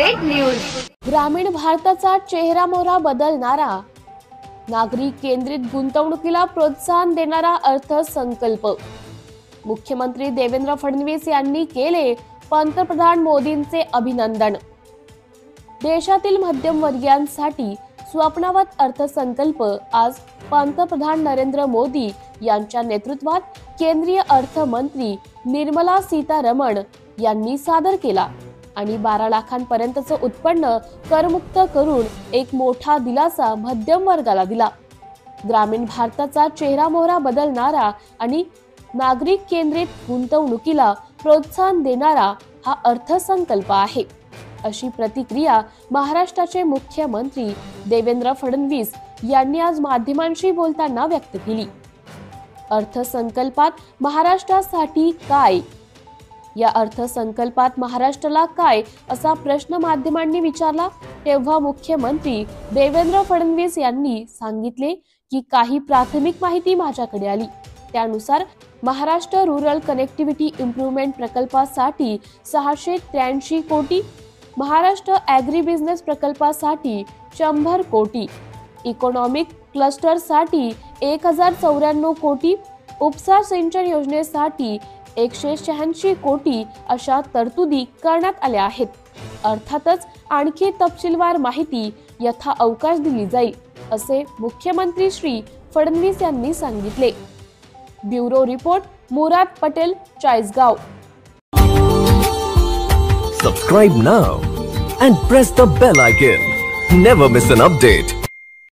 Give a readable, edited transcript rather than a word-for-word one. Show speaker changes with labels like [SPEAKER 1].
[SPEAKER 1] Update news.
[SPEAKER 2] ग्रामीण भारताचा चेहरामोहरा बदलणारा, नागरिक केंद्रित गुंतवणुकीला प्रोत्साहन देणारा अर्थसंकल्प। मुख्यमंत्री देवेंद्र फडणवीस यांनी केले पंतप्रधान मोदींचे अभिनंदन। देशातील मध्यमवर्गीयांसाठी स्वप्नवत अर्थसंकल्प आज पंतप्रधान नरेंद्र मोदी यांच्या नेतृत्वात केंद्रीय अर्थमंत्री निर्मला सीतारमण यांनी सादर केला आणि 12 लाखांपर्यंतचं उत्पन्न करमुक्त करून एक मोठा दिलासा मध्यम वर्गाला दिला। ग्रामीण भारताचा चेहरामोहरा बदलणारा आणि नागरिक केंद्रित गुंतवणुकीला प्रोत्साहन देणारा हा अर्थसंकल्प आहे, अशी प्रतिक्रिया महाराष्ट्राचे मुख्यमंत्री देवेंद्र फडणवीस यांनी आज माध्यमांशी बोलताना व्यक्त केली। अर्थसंकल्पात महाराष्ट्रासाठी काय? या अर्थसंकल्पात महाराष्ट्राला काय असा प्रश्न माध्यमांनी विचारला तेव्हा मुख्यमंत्री देवेंद्र फडणवीस यांनी सांगितले की काही प्राथमिक माहिती माझ्याकडे आली, त्यानुसार महाराष्ट्र रूरल कनेक्टिव्हिटी इम्प्रूव्हमेंट प्रकल्पासाठी 683 कोटी, महाराष्ट्र ॲग्री बिझनेस प्रकल्पासाठी 100 कोटी, इकॉनॉमिक क्लस्टरसाठी 1094 कोटी, उपसा सिंचन योजनेसाठी 186 कोटी अशा तरतुदी करण्यात आल्या आहेत। अर्थातच आणखी तपशीलवार माहिती यथा अवकाश दिली जाईल, असे मुख्यमंत्री श्री फडणवीस यांनी सांगितले। Bureau report, Murad Patel, Chalisgaon.
[SPEAKER 3] Subscribe now and press the bell icon. Never miss an update.